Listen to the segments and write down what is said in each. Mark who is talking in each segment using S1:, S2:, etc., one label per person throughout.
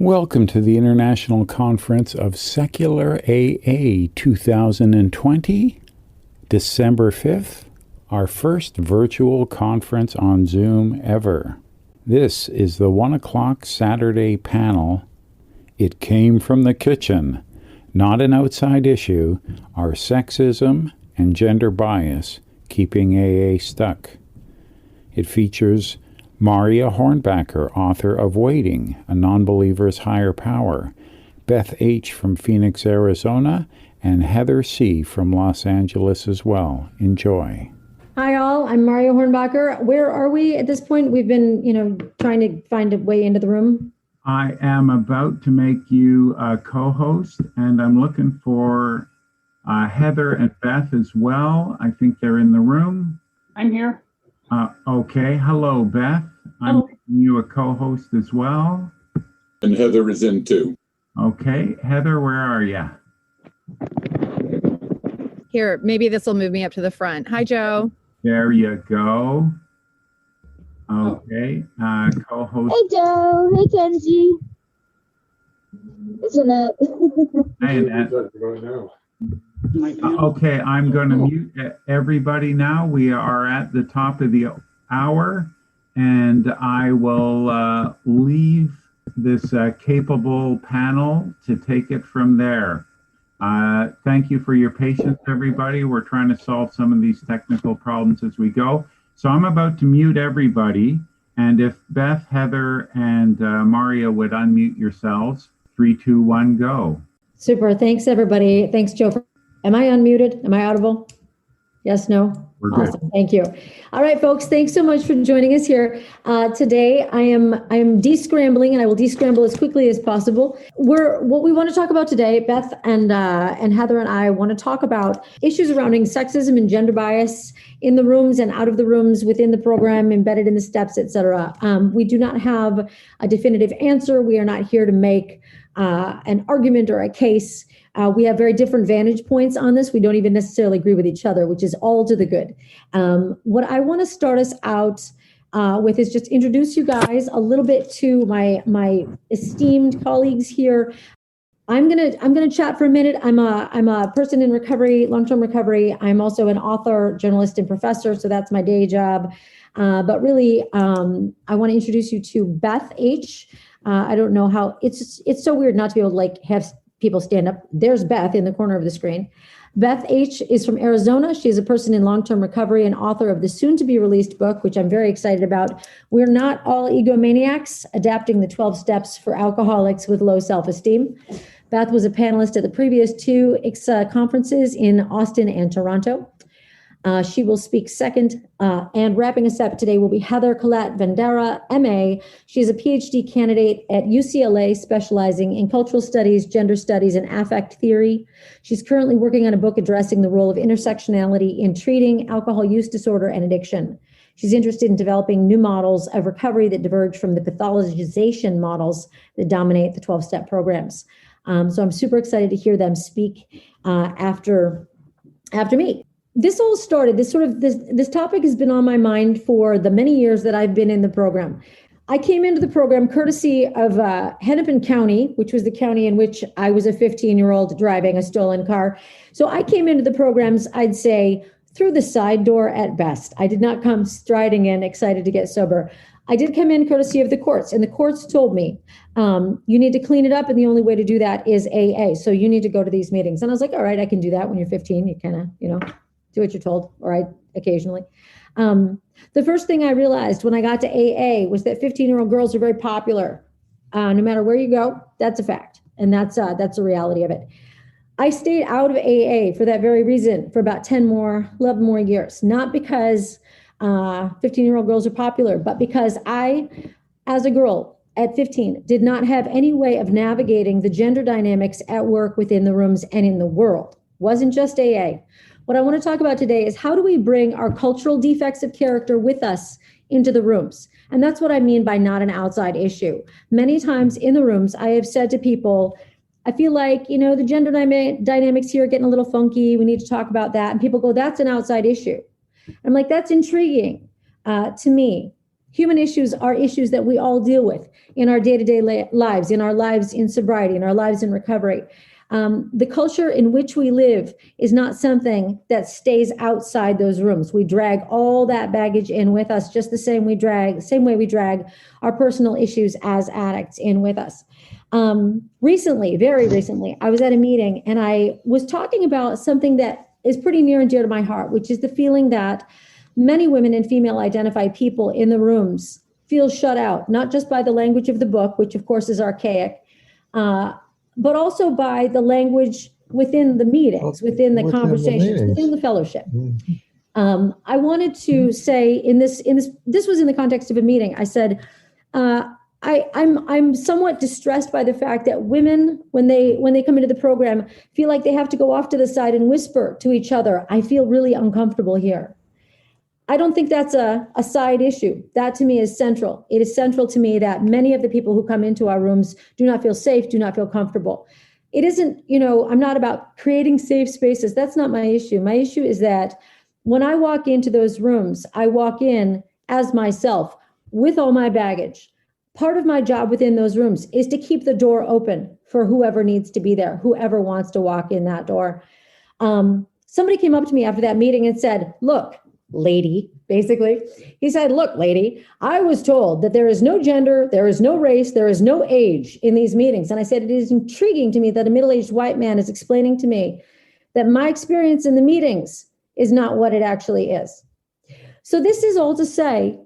S1: Welcome to the International Conference of Secular AA 2020, December 5th, our first virtual conference on Zoom ever. This is the 1 o'clock Saturday panel. It came from the kitchen, not an outside issue, are sexism and gender bias keeping AA stuck. It features Marya Hornbacher, author of Waiting, A Nonbeliever's Higher Power, Beth H. from Phoenix, Arizona, and Heather C. from Los Angeles as well. Enjoy.
S2: Hi all, I'm Marya Hornbacher. Where are we at this point? We've been, trying to find a way into the room.
S1: I am about to make you a co-host, and I'm looking for Heather and Beth as well. I think they're in the room.
S3: I'm here.
S1: Okay. Hello, Beth. I'm making you a co-host as well.
S4: And Heather is in too.
S1: Okay. Heather, where are you?
S5: Here, maybe this will move me up to the front. Hi, Joe.
S1: There you go. Okay. Co-host.
S6: Hey, Joe. Hey, Kenji. It's Annette.
S1: Hey, Annette. Okay, I'm going to mute everybody now. We are at the top of the hour, and I will leave this capable panel to take it from there. Thank you for your patience, everybody. We're trying to solve some of these technical problems as we go. So I'm about to mute everybody, and if Beth, Heather, and Marya would unmute yourselves, 3, 2, 1, go.
S2: Super. Thanks, everybody. Thanks, Joe. Am I unmuted? Am I audible? Yes, no?
S1: We're good.
S2: Awesome. Thank you. All right, folks, thanks so much for joining us here. Today, I am de-scrambling, and I will de-scramble as quickly as possible. What we want to talk about today, Beth and Heather and I want to talk about issues surrounding sexism and gender bias in the rooms and out of the rooms, within the program, embedded in the steps, etc. We do not have a definitive answer. We are not here to make an argument or a case. We have very different vantage points on this. We don't even necessarily agree with each other, which is all to the good. What I want to start us out with is just introduce you guys a little bit to my esteemed colleagues here. I'm gonna chat for a minute. I'm a person in recovery, long-term recovery. I'm also an author, journalist, and professor, so that's my day job. But really, I want to introduce you to Beth H. I don't know how it's so weird not to be able to have people stand up. There's Beth in the corner of the screen. Beth H. is from Arizona. She is a person in long-term recovery and author of the soon-to-be-released book, which I'm very excited about. We're Not All Egomaniacs, Adapting the 12 Steps for Alcoholics with Low Self-Esteem. Beth was a panelist at the previous two ICSAA conferences in Austin and Toronto. She will speak second, and wrapping us up today will be Heather Collette Vandera, MA. She's a PhD candidate at UCLA, specializing in cultural studies, gender studies, and affect theory. She's currently working on a book addressing the role of intersectionality in treating alcohol use disorder and addiction. She's interested in developing new models of recovery that diverge from the pathologization models that dominate the 12-step programs. So I'm super excited to hear them speak after me. This all started, this topic has been on my mind for the many years that I've been in the program. I came into the program courtesy of Hennepin County, which was the county in which I was a 15-year-old driving a stolen car. So I came into the programs, I'd say, through the side door at best. I did not come striding in, excited to get sober. I did come in courtesy of the courts, and the courts told me, you need to clean it up, and the only way to do that is AA. So you need to go to these meetings. And I was like, all right, I can do that. When you're 15, you kind of, do what you're told, or I occasionally. The first thing I realized when I got to AA was that 15-year-old girls are very popular. No matter where you go, that's a fact. And that's the reality of it. I stayed out of AA for that very reason for about 11 more years. Not because 15-year-old girls are popular, but because I, as a girl at 15, did not have any way of navigating the gender dynamics at work, within the rooms, and in the world. Wasn't just AA. What I want to talk about today is how do we bring our cultural defects of character with us into the rooms? And that's what I mean by not an outside issue. Many times in the rooms, I have said to people, I feel like, the gender dynamics here are getting a little funky. We need to talk about that. And people go, that's an outside issue. I'm like, that's intriguing to me. Human issues are issues that we all deal with in our day-to-day lives, in our lives in sobriety, in our lives in recovery. The culture in which we live is not something that stays outside those rooms. We drag all that baggage in with us, just the same way we drag our personal issues as addicts in with us. Very recently, I was at a meeting and I was talking about something that is pretty near and dear to my heart, which is the feeling that many women and female identified people in the rooms feel shut out, not just by the language of the book, which of course is archaic, but also by the language within the meetings, within the conversations, within the fellowship. I wanted to say this was in the context of a meeting. I said, I'm somewhat distressed by the fact that women, when they come into the program, feel like they have to go off to the side and whisper to each other, I feel really uncomfortable here. I don't think that's a side issue. That to me is central. It is central to me that many of the people who come into our rooms do not feel safe, do not feel comfortable. It isn't, I'm not about creating safe spaces. That's not my issue. My issue is that when I walk into those rooms, I walk in as myself with all my baggage. Part of my job within those rooms is to keep the door open for whoever needs to be there, whoever wants to walk in that door. Somebody came up to me after that meeting and said, look, lady, basically, he said, look, lady, I was told that there is no gender, there is no race, there is no age in these meetings. And I said, it is intriguing to me that a middle-aged white man is explaining to me that my experience in the meetings is not what it actually is. So this is all to say,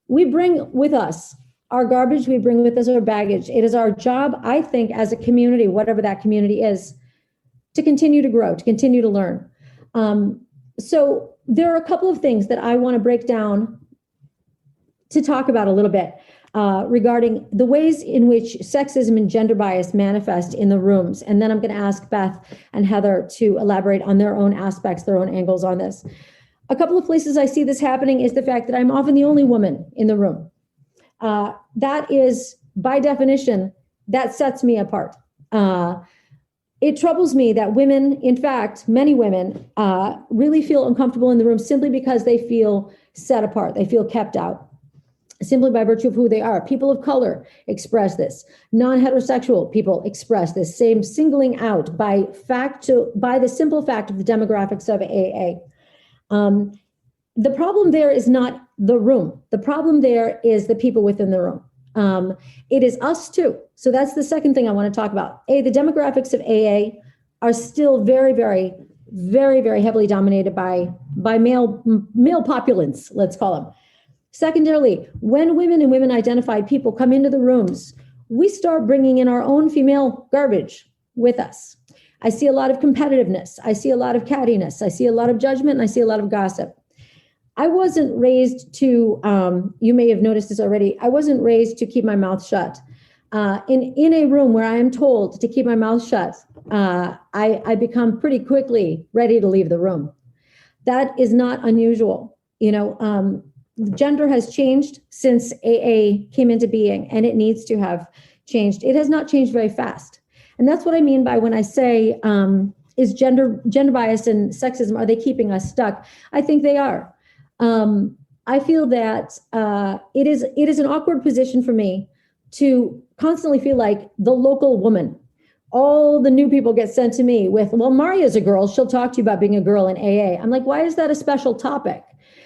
S2: we bring with us our garbage, we bring with us our baggage. It is our job, I think, as a community, whatever that community is, to continue to grow, to continue to learn. So there are a couple of things that I want to break down to talk about a little bit regarding the ways in which sexism and gender bias manifest in the rooms. And then I'm going to ask Beth and Heather to elaborate on their own aspects, their own angles on this. A couple of places I see this happening is the fact that I'm often the only woman in the room. That is, by definition, that sets me apart. It troubles me that women, in fact, many women, really feel uncomfortable in the room simply because they feel set apart. They feel kept out, simply by virtue of who they are. People of color express this. Non-heterosexual people express this same singling out by the simple fact of the demographics of AA. The problem there is not the room. The problem there is the people within the room. It is us too. So that's the second thing I want to talk about. The demographics of AA are still very, very, very, very heavily dominated by male populace, let's call them. Secondarily, when women and women identified people come into the rooms, we start bringing in our own female garbage with us. I see a lot of competitiveness. I see a lot of cattiness. I see a lot of judgment, and I see a lot of gossip. I wasn't raised to, you may have noticed this already, I wasn't raised to keep my mouth shut. In a room where I am told to keep my mouth shut, I become pretty quickly ready to leave the room. That is not unusual. Gender has changed since AA came into being, and it needs to have changed. It has not changed very fast. And that's what I mean by when I say, is gender bias and sexism, are they keeping us stuck? I think they are. I feel that it is an awkward position for me to constantly feel like the local woman. All the new people get sent to me with, well, Marya's a girl. She'll talk to you about being a girl in AA. I'm like, why is that a special topic?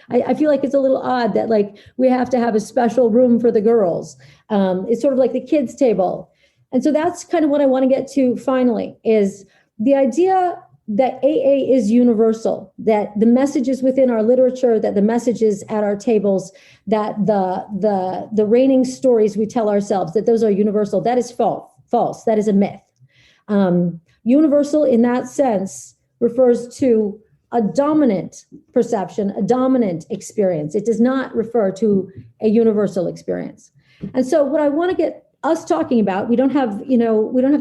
S2: I feel like it's a little odd that like we have to have a special room for the girls. It's sort of like the kids' table. And so that's kind of what I want to get to finally, is the idea that AA is universal, that the messages within our literature, that the messages at our tables, that the reigning stories we tell ourselves, that those are universal. That is false. That is a myth. Universal in that sense refers to a dominant perception, a dominant experience. It does not refer to a universal experience. And so what I want to get us talking about, we don't have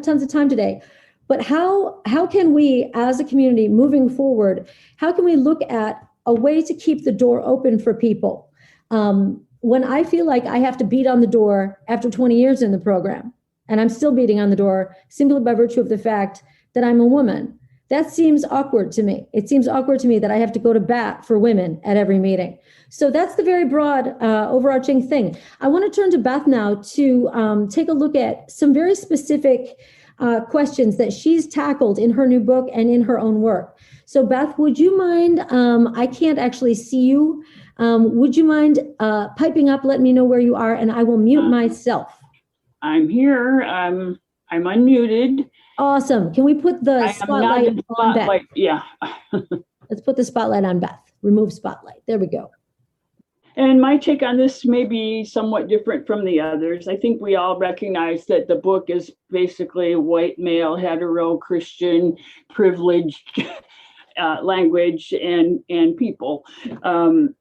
S2: tons of time today, but how can we as a community moving forward, how can we look at a way to keep the door open for people? When I feel like I have to beat on the door after 20 years in the program, and I'm still beating on the door simply by virtue of the fact that I'm a woman, That seems awkward to me. It seems awkward to me that I have to go to bat for women at every meeting. So that's the very broad, overarching thing. I want to turn to Beth now to take a look at some very specific questions that she's tackled in her new book and in her own work. So Beth, would you mind, I can't actually see you. Would you mind piping up, let me know where you are, and I will mute myself.
S3: I'm here. I'm unmuted.
S2: Awesome. Can we put the spotlight on Beth?
S3: Yeah.
S2: Let's put the spotlight on Beth. Remove spotlight. There we go.
S3: And my take on this may be somewhat different from the others. I think we all recognize that the book is basically white, male, hetero, Christian, privileged language and people. And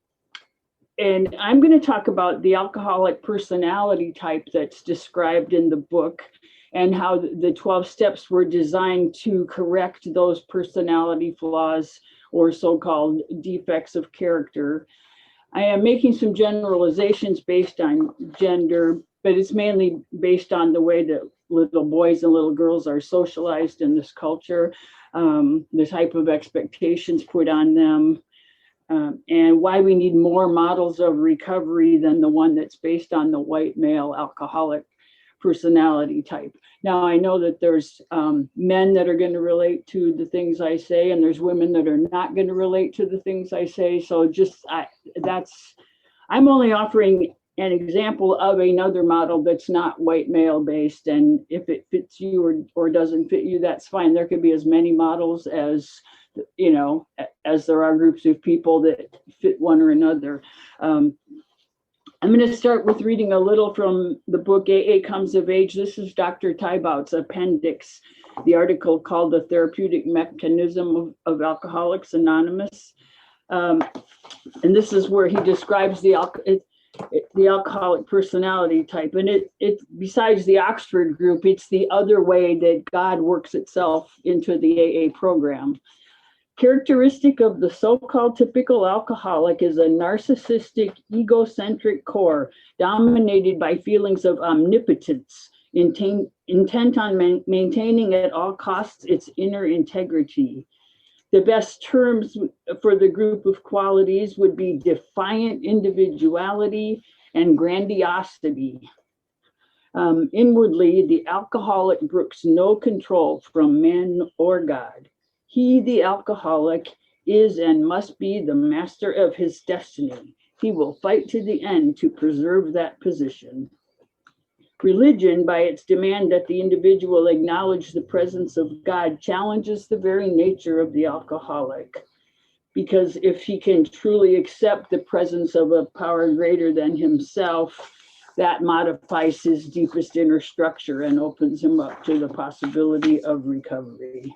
S3: I'm going to talk about the alcoholic personality type that's described in the book, and how the 12 steps were designed to correct those personality flaws or so-called defects of character. I am making some generalizations based on gender, but it's mainly based on the way that little boys and little girls are socialized in this culture, the type of expectations put on them, and why we need more models of recovery than the one that's based on the white male alcoholic personality type. Now, I know that there's men that are going to relate to the things I say, and there's women that are not going to relate to the things I say. So I'm only offering an example of another model that's not white male based. And if it fits you or doesn't fit you, that's fine. There could be as many models as there are groups of people that fit one or another. I'm going to start with reading a little from the book AA Comes of Age. This is Dr. Tybout's appendix, the article called The Therapeutic Mechanism of Alcoholics Anonymous. And this is where he describes the alcoholic personality type. And it besides the Oxford group, it's the other way that God works itself into the AA program. Characteristic of the so-called typical alcoholic is a narcissistic, egocentric core dominated by feelings of omnipotence, intent on maintaining at all costs its inner integrity. The best terms for the group of qualities would be defiant individuality and grandiosity. Inwardly, the alcoholic brooks no control from man or God. He, the alcoholic, is and must be the master of his destiny. He will fight to the end to preserve that position. Religion, by its demand that the individual acknowledge the presence of God, challenges the very nature of the alcoholic. Because if he can truly accept the presence of a power greater than himself, that modifies his deepest inner structure and opens him up to the possibility of recovery.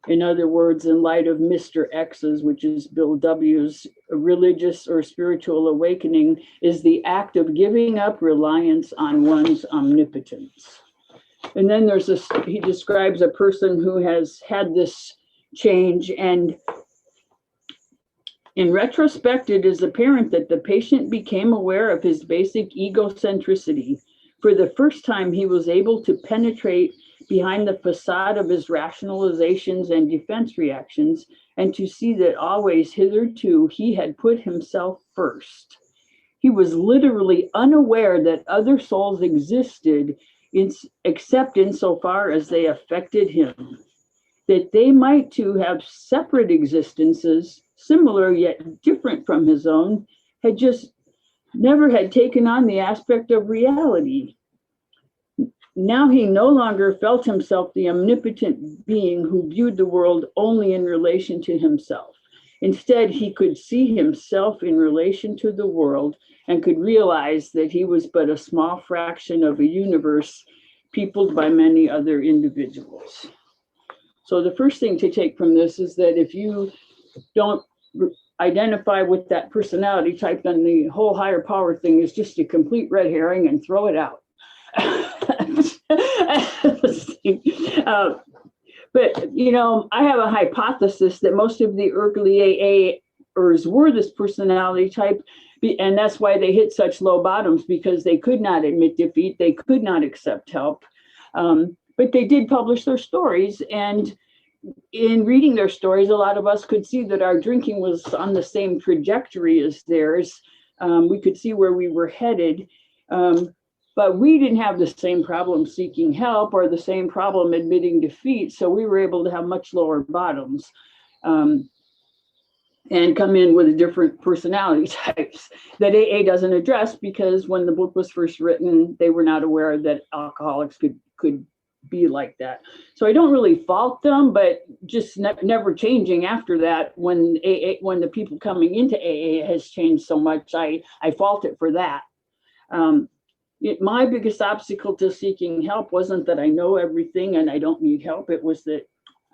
S3: In other words, in light of Mr. X's, which is Bill W.'s, religious or spiritual awakening is the act of giving up reliance on one's omnipotence. And then he describes a person who has had this change, and in retrospect, it is apparent that the patient became aware of his basic egocentricity. For the first time, he was able to penetrate behind the facade of his rationalizations and defense reactions, and to see that always hitherto he had put himself first. He was literally unaware that other souls existed except insofar as they affected him, that they might too have separate existences, similar yet different from his own, had just never had taken on the aspect of reality. Now he no longer felt himself the omnipotent being who viewed the world only in relation to himself. Instead, he could see himself in relation to the world and could realize that he was but a small fraction of a universe peopled by many other individuals. So the first thing to take from this is that if you don't identify with that personality type, then the whole higher power thing is just a complete red herring and throw it out. But, I have a hypothesis that most of the early AAers were this personality type, and that's why they hit such low bottoms, because they could not admit defeat, they could not accept help. but they did publish their stories, and in reading their stories, a lot of us could see that our drinking was on the same trajectory as theirs. We could see where we were headed, but we didn't have the same problem seeking help or the same problem admitting defeat. So we were able to have much lower bottoms and come in with different personality types that AA doesn't address, because when the book was first written, they were not aware that alcoholics could be like that. So I don't really fault them, but just never changing after that. When the people coming into AA has changed so much, I fault it for that. My biggest obstacle to seeking help wasn't that I know everything and I don't need help. It was that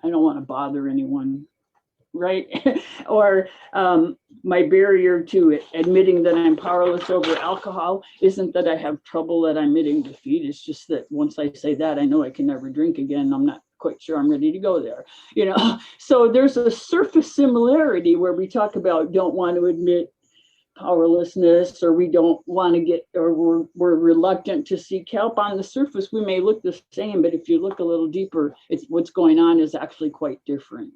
S3: I don't want to bother anyone, right? Or my barrier to admitting that I'm powerless over alcohol isn't that I have trouble that I'm admitting defeat. It's just that once I say that, I know I can never drink again. I'm not quite sure I'm ready to go there, So there's a surface similarity where we talk about don't want to admit powerlessness, or we don't want to get, or we're reluctant to seek help. On the surface, we may look the same, but if you look a little deeper, it's what's going on is actually quite different.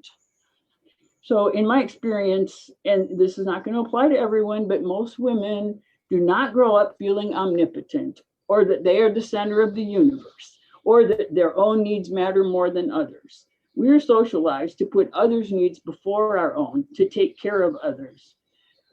S3: So in my experience, and this is not going to apply to everyone, but most women do not grow up feeling omnipotent, or that they are the center of the universe, or that their own needs matter more than others. We are socialized to put others' needs before our own, to take care of others.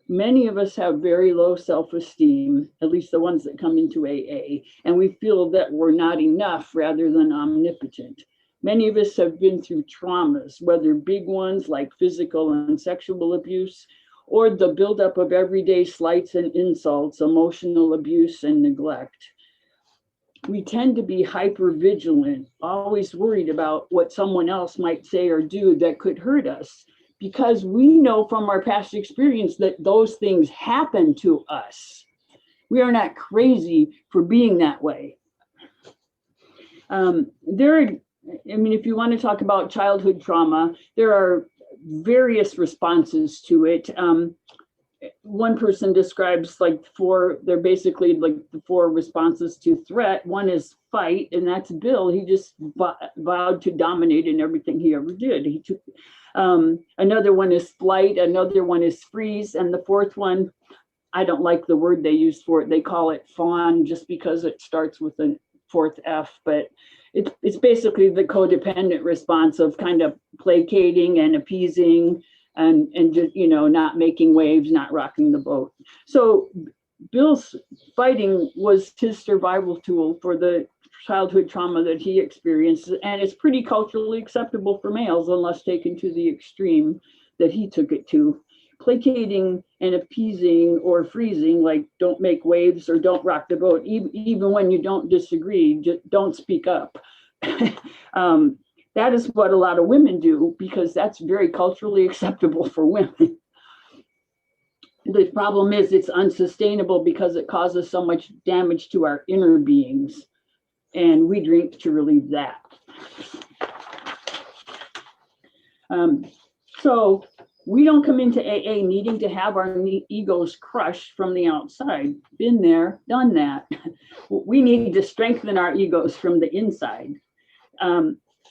S3: Many of us have very low self-esteem, at least the ones that come into AA, and we feel that we're not enough rather than omnipotent. Many of us have been through traumas, whether big ones like physical and sexual abuse, or the buildup of everyday slights and insults, emotional abuse and neglect. We tend to be hyper-vigilant, always worried about what someone else might say or do that could hurt us, because we know from our past experience that those things happen to us. We are not crazy for being that way. If you want to talk about childhood trauma, there are various responses to it. One person describes they're basically like the four responses to threat. One is fight, and that's Bill. He just vowed to dominate in everything he ever did. He took. Another one is flight, another one is freeze, and the fourth one, I don't like the word they use for it. They call it fawn just because it starts with a fourth F, but it's basically the codependent response of kind of placating and appeasing and just, not making waves, not rocking the boat. So Bill's fighting was his survival tool for the childhood trauma that he experienced, and it's pretty culturally acceptable for males unless taken to the extreme that he took it to. Placating and appeasing or freezing, like don't make waves or don't rock the boat, even when you don't disagree, just don't speak up. That is what a lot of women do, because that's very culturally acceptable for women. The problem is it's unsustainable because it causes so much damage to our inner beings, and we drink to relieve that. So we don't come into AA needing to have our egos crushed from the outside. Been there, done that. We need to strengthen our egos from the inside.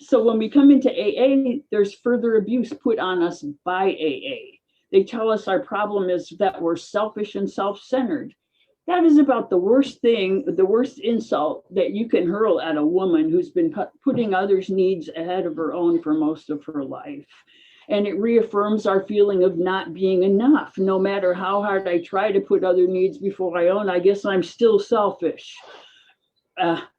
S3: So when we come into AA, there's further abuse put on us by AA. They tell us our problem is that we're selfish and self-centered. That is about the worst thing, the worst insult that you can hurl at a woman who's been putting others' needs ahead of her own for most of her life. And it reaffirms our feeling of not being enough. No matter how hard I try to put other needs before my own, I guess I'm still selfish.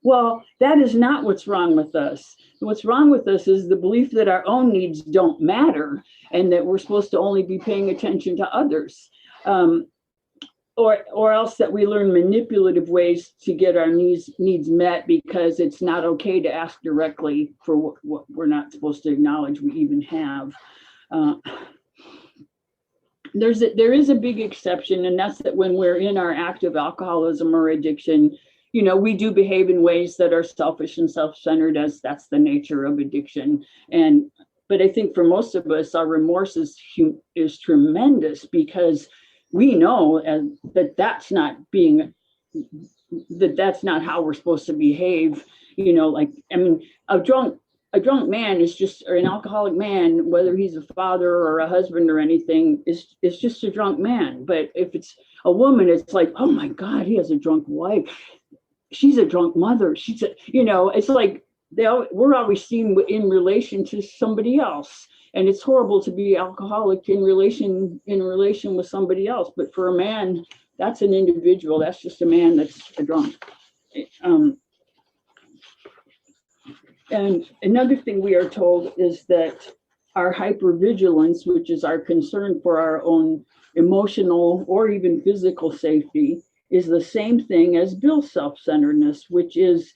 S3: Well, that is not what's wrong with us. What's wrong with us is the belief that our own needs don't matter and that we're supposed to only be paying attention to others. Or else that we learn manipulative ways to get our needs met because it's not okay to ask directly for what we're not supposed to acknowledge we even have. There is a big exception, and that's that when we're in our active alcoholism or addiction, we do behave in ways that are selfish and self-centered, as that's the nature of addiction. But I think for most of us, our remorse is tremendous because we know that that's not being that's not how we're supposed to behave. Like, I mean, a drunk man is just, or an alcoholic man, whether he's a father or a husband or anything, is just a drunk man. But if it's a woman, it's like, oh my God, he has a drunk wife. She's a drunk mother. It's like we're always seen in relation to somebody else. And it's horrible to be alcoholic in relation with somebody else. But for a man, that's an individual. That's just a man that's a drunk. And another thing we are told is that our hypervigilance, which is our concern for our own emotional or even physical safety, is the same thing as Bill's self-centeredness, which is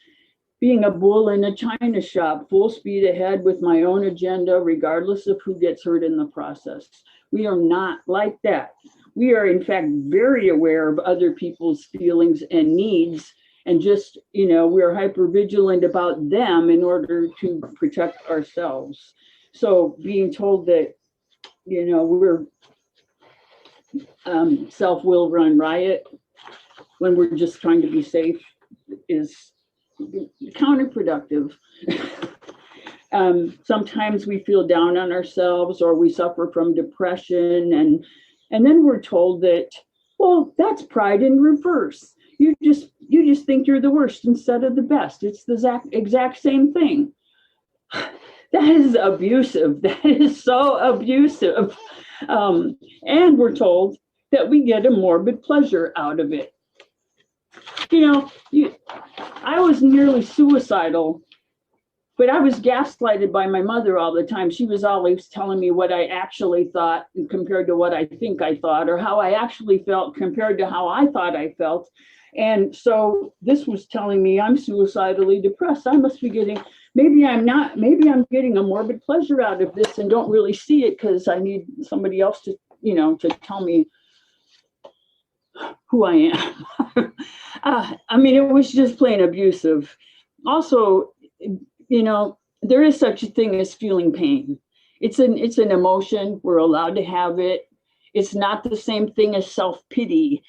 S3: being a bull in a china shop, full speed ahead with my own agenda, regardless of who gets hurt in the process. We are not like that. We are, in fact, very aware of other people's feelings and needs, and just, we're hypervigilant about them in order to protect ourselves. So being told that, we're self-will run riot when we're just trying to be safe is counterproductive. Sometimes we feel down on ourselves, or we suffer from depression, and then we're told that, well, that's pride in reverse. You just think you're the worst instead of the best. It's the exact same thing. That is abusive. That is so abusive. And we're told that we get a morbid pleasure out of it. I was nearly suicidal, but I was gaslighted by my mother all the time. She was always telling me what I actually thought compared to what I think I thought, or how I actually felt compared to how I thought I felt. And so this was telling me I'm suicidally depressed. I must be getting, maybe I'm getting a morbid pleasure out of this and don't really see it because I need somebody else to, to tell me who I am. I mean, it was just plain abusive. Also, there is such a thing as feeling pain. It's an emotion. We're allowed to have it. It's not the same thing as self-pity.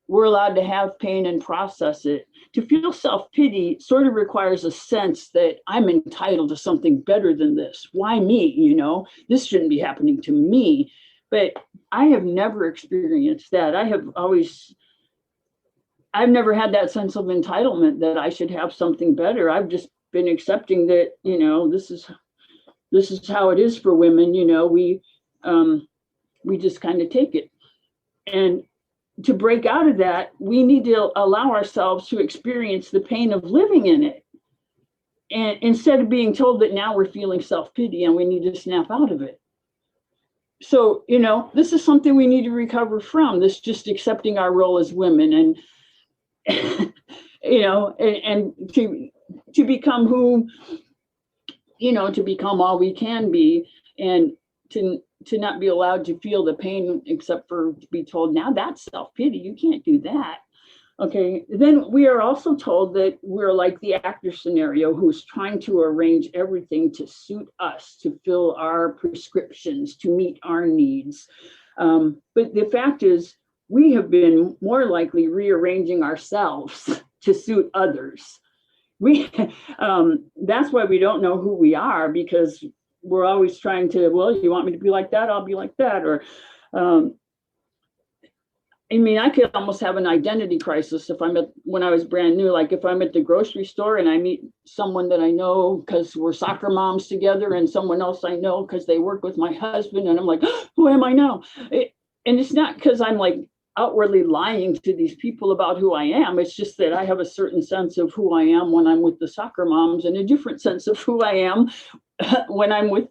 S3: We're allowed to have pain and process it. To feel self-pity sort of requires a sense that I'm entitled to something better than this. Why me? This shouldn't be happening to me. But I have never experienced that. I've never had that sense of entitlement that I should have something better. I've just been accepting that, this is how it is for women. We just kind of take it. And to break out of that, we need to allow ourselves to experience the pain of living in it. And instead of being told that now we're feeling self-pity and we need to snap out of it. So, this is something we need to recover from, this just accepting our role as women and, and to become who, to become all we can be, and to not be allowed to feel the pain except for to be told, now that's self-pity, you can't do that. Okay, then we are also told that we're like the actor scenario who's trying to arrange everything to suit us, to fill our prescriptions, to meet our needs. But the fact is, we have been more likely rearranging ourselves to suit others. That's why we don't know who we are, because we're always trying to, well, you want me to be like that? I'll be like that. Or, I could almost have an identity crisis when I was brand new, like if I'm at the grocery store and I meet someone that I know because we're soccer moms together, and someone else I know because they work with my husband, and I'm like, oh, who am I now? And it's not because I'm like outwardly lying to these people about who I am. It's just that I have a certain sense of who I am when I'm with the soccer moms, and a different sense of who I am when I'm with,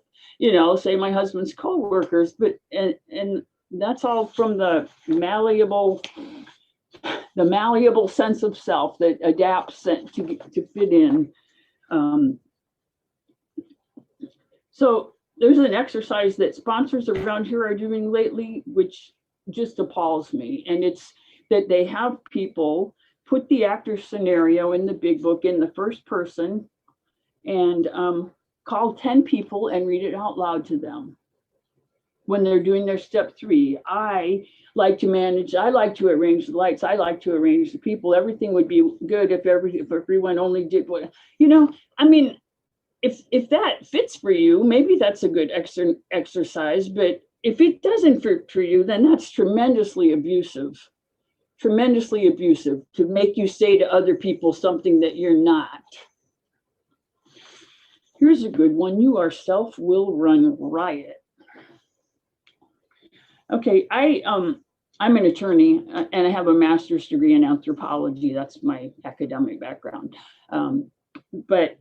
S3: say my husband's co-workers. But and that's all from the malleable sense of self that adapts to fit in. So there's an exercise that sponsors around here are doing lately, which just appalls me. And it's that they have people put the actor scenario in the big book in the first person and call 10 people and read it out loud to them. when they're doing their step 3. I like to arrange the lights. I like to arrange the people. Everything would be good if everyone only did what, I mean, if that fits for you, maybe that's a good exercise, but if it doesn't fit for you, then that's tremendously abusive to make you say to other people something that you're not. Here's a good one. You are self will run riot. Okay, I'm an attorney and I have a master's degree in anthropology. That's my academic background. But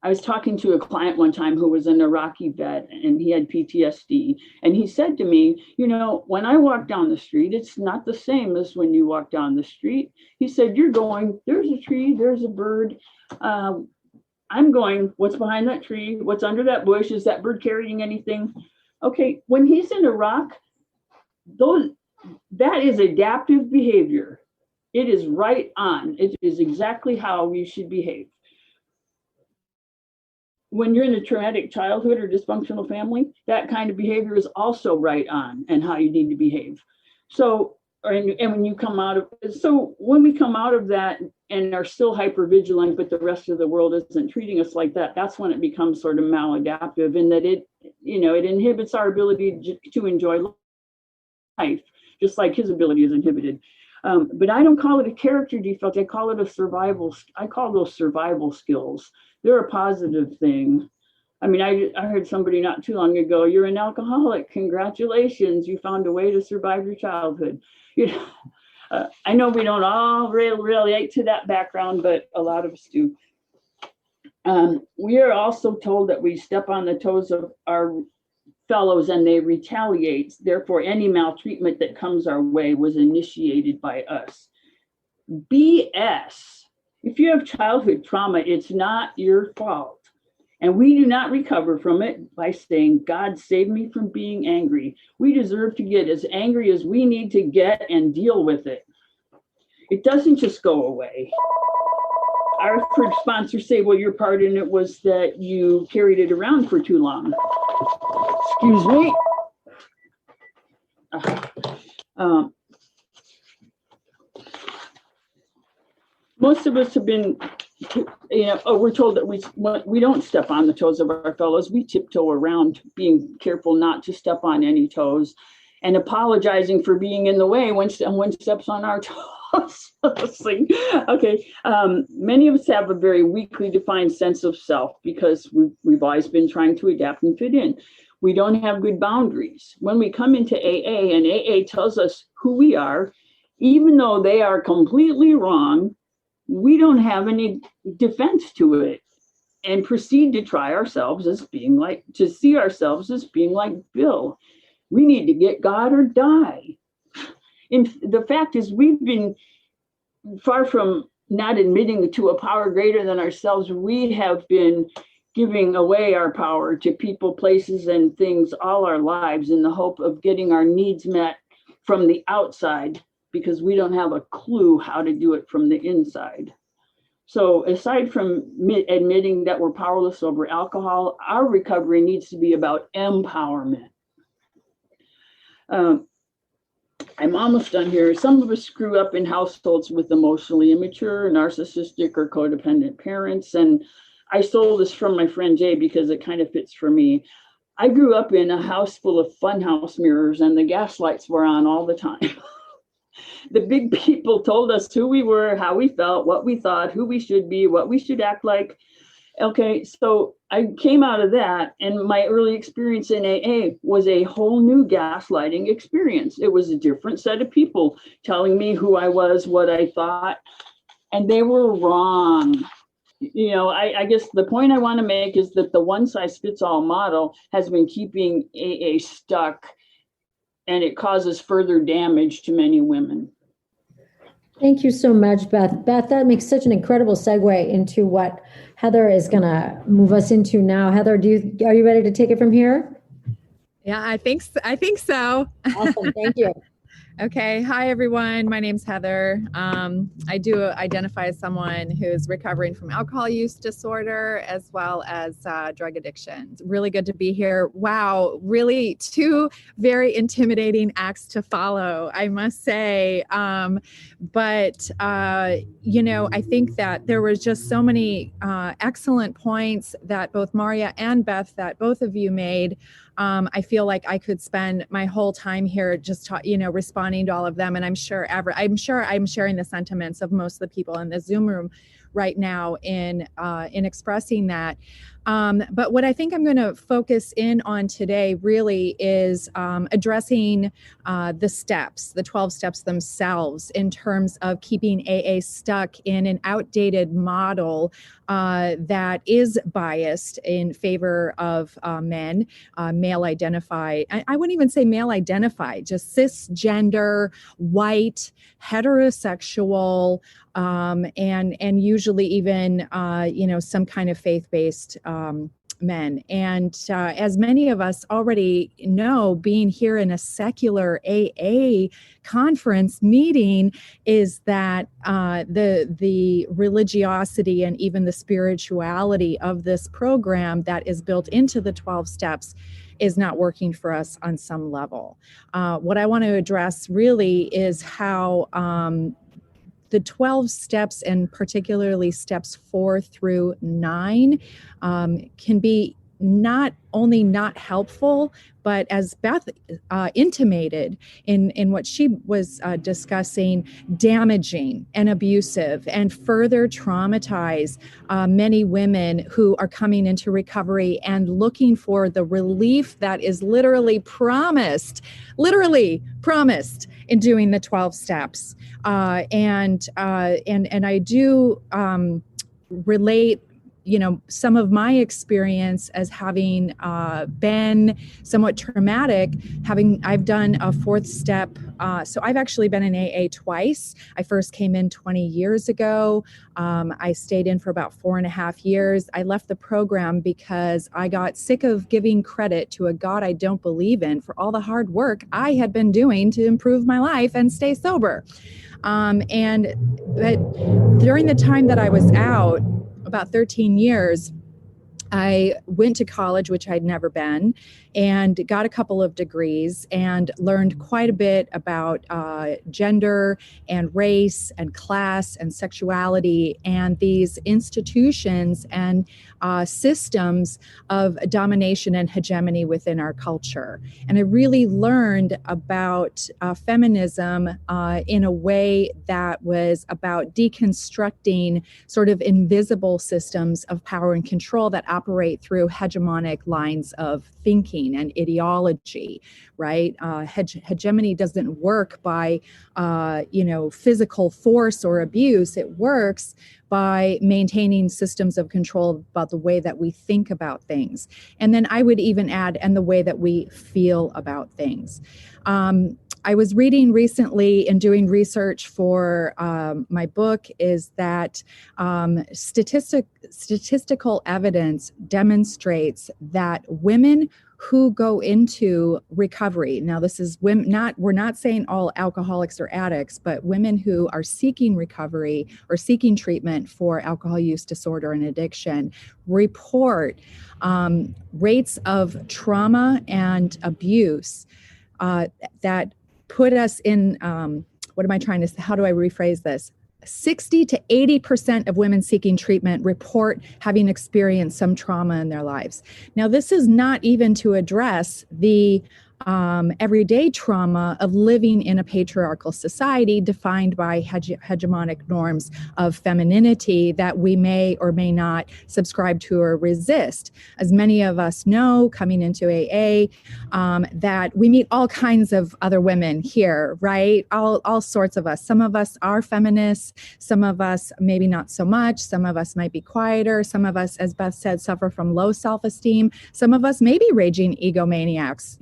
S3: I was talking to a client one time who was an Iraqi vet and he had PTSD. And he said to me, when I walk down the street, it's not the same as when you walk down the street. He said, you're going, there's a tree, there's a bird. I'm going, what's behind that tree? What's under that bush? Is that bird carrying anything? Okay, when he's in Iraq, that is adaptive behavior. It is right on. It is exactly how we should behave. When you're in a traumatic childhood or dysfunctional family, that kind of behavior is also right on and how you need to behave. So, when we come out of that and are still hypervigilant, but the rest of the world isn't treating us like that, that's when it becomes sort of maladaptive, in that it inhibits our ability to enjoy life, just like his ability is inhibited. But I don't call it a character defect. I call it I call those survival skills. They're a positive thing. I mean, I heard somebody not too long ago, you're an alcoholic. Congratulations. You found a way to survive your childhood. I know we don't all really relate to that background, but a lot of us do. We are also told that we step on the toes of our fellows and they retaliate. Therefore, any maltreatment that comes our way was initiated by us. BS. If you have childhood trauma, it's not your fault. And we do not recover from it by saying, God, save me from being angry. We deserve to get as angry as we need to get and deal with it. It doesn't just go away. Our sponsors say, well, your part in it was that you carried it around for too long. Excuse me. Most of us have been, we're told that we don't step on the toes of our fellows. We tiptoe around, being careful not to step on any toes and apologizing for being in the way when someone steps on our toes. Okay, many of us have a very weakly defined sense of self because we've always been trying to adapt and fit in. We don't have good boundaries. When we come into AA and AA tells us who we are, even though they are completely wrong, we don't have any defense to it and proceed to see ourselves as being like Bill. We need to get God or die. And the fact is, we've been far from not admitting to a power greater than ourselves. We have been giving away our power to people, places, and things all our lives in the hope of getting our needs met from the outside, because we don't have a clue how to do it from the inside. So aside from admitting that we're powerless over alcohol, our recovery needs to be about empowerment. I'm almost done here. Some of us grew up in households with emotionally immature, narcissistic, or codependent parents. And I stole this from my friend Jay because it kind of fits for me. I grew up in a house full of funhouse mirrors and the gas lights were on all the time. The big people told us who we were, how we felt, what we thought, who we should be, what we should act like. Okay, so I came out of that, and my early experience in AA was a whole new gaslighting experience. It was a different set of people telling me who I was, what I thought, and they were wrong. I guess the point I want to make is that the one-size-fits-all model has been keeping AA stuck, and it causes further damage to many women.
S2: Thank you so much, Beth. Beth, that makes such an incredible segue into what Heather is going to move us into now. Heather, are you ready to take it from here?
S5: Yeah, I think so.
S2: Awesome. Thank you.
S5: Okay. Hi, everyone. My name's Heather. I do identify as someone who's recovering from alcohol use disorder as well as drug addiction. It's really good to be here. Wow. Really two very intimidating acts to follow, I must say. But I think that there was just so many excellent points that both Marya and Beth, that both of you made. I feel like I could spend my whole time here just responding to all of them, and I'm sure I'm sharing the sentiments of most of the people in the Zoom room right now in expressing that. But what I think I'm going to focus in on today really is addressing the steps, the 12 steps themselves, in terms of keeping AA stuck in an outdated model that is biased in favor of men, male identified. I wouldn't even say male identified, just cisgender, white, heterosexual, and usually even some kind of faith-based men. And as many of us already know, being here in a secular AA conference meeting is that the religiosity and even the spirituality of this program that is built into the 12 steps is not working for us on some level. What I want to address really is how the 12 steps, and particularly steps 4 through 9, can be not only not helpful, but as Beth intimated in what she was discussing, damaging and abusive, and further traumatize many women who are coming into recovery and looking for the relief that is literally promised in doing the 12 steps. And I do relate some of my experience as having been somewhat traumatic. I've done a 4th step. So I've actually been in AA twice. I first came in 20 years ago. I stayed in for about 4.5 years. I left the program because I got sick of giving credit to a God I don't believe in for all the hard work I had been doing to improve my life and stay sober. But during the time that I was out, about 13 years, I went to college, which I'd never been, and got a couple of degrees and learned quite a bit about gender and race and class and sexuality and these institutions and systems of domination and hegemony within our culture. And I really learned about feminism in a way that was about deconstructing sort of invisible systems of power and control that operate through hegemonic lines of thinking and ideology, right? Hegemony doesn't work by, physical force or abuse. It works by maintaining systems of control about the way that we think about things. And then I would even add, and the way that we feel about things. I was reading recently and doing research for my book is that statistical evidence demonstrates that women who go into recovery, now this is women, we're not saying all alcoholics or addicts, but women who are seeking recovery or seeking treatment for alcohol use disorder and addiction, report rates of trauma and abuse that put us in, how do I rephrase this? 60 to 80% of women seeking treatment report having experienced some trauma in their lives. Now, this is not even to address the everyday trauma of living in a patriarchal society defined by hegemonic norms of femininity that we may or may not subscribe to or resist. As many of us know, coming into AA, that we meet all kinds of other women here, right? All sorts of us. Some of us are feminists. Some of us maybe not so much. Some of us might be quieter. Some of us, as Beth said, suffer from low self-esteem. Some of us may be raging egomaniacs.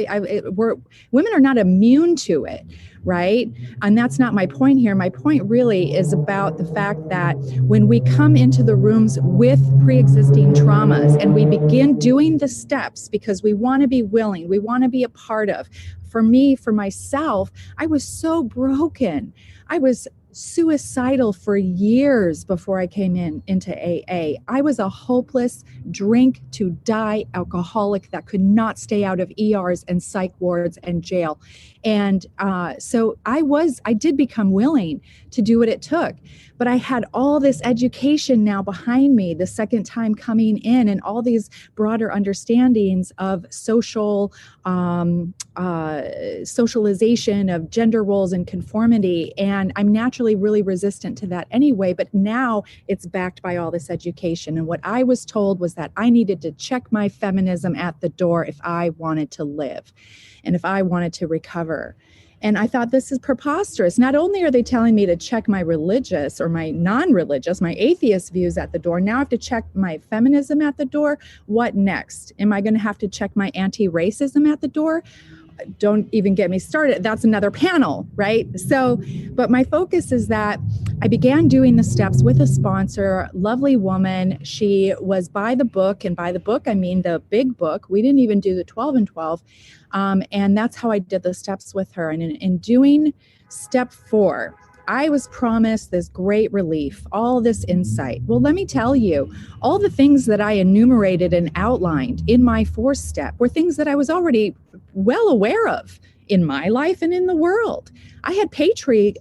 S5: Women are not immune to it, right? And that's not my point here. My point really is about the fact that when we come into the rooms with pre-existing traumas and we begin doing the steps because we want to be willing, we want to be a part of for me, for myself, I was so broken. I was suicidal for years before I came into AA. I was a hopeless drink to die alcoholic that could not stay out of ERs and psych wards and jail. And so I did become willing to do what it took, but I had all this education now behind me, the second time coming in, and all these broader understandings of socialization of gender roles and conformity. And I'm naturally really resistant to that anyway, but now it's backed by all this education. And what I was told was that I needed to check my feminism at the door if I wanted to live and if I wanted to recover. And I thought, this is preposterous. Not only are they telling me to check my religious or my non-religious, my atheist views at the door, now I have to check my feminism at the door. What next? Am I going to have to check my anti-racism at the door? Don't even get me started. That's another panel, right? So, but my focus is that I began doing the steps with a sponsor, lovely woman. She was by the book, and by the book, I mean the big book. We didn't even do the 12 and 12. And that's how I did the steps with her. And in doing step 4, I was promised this great relief, all this insight. Well, let me tell you, all the things that I enumerated and outlined in my 4th step were things that I was already well aware of in my life and in the world. I had patriarchy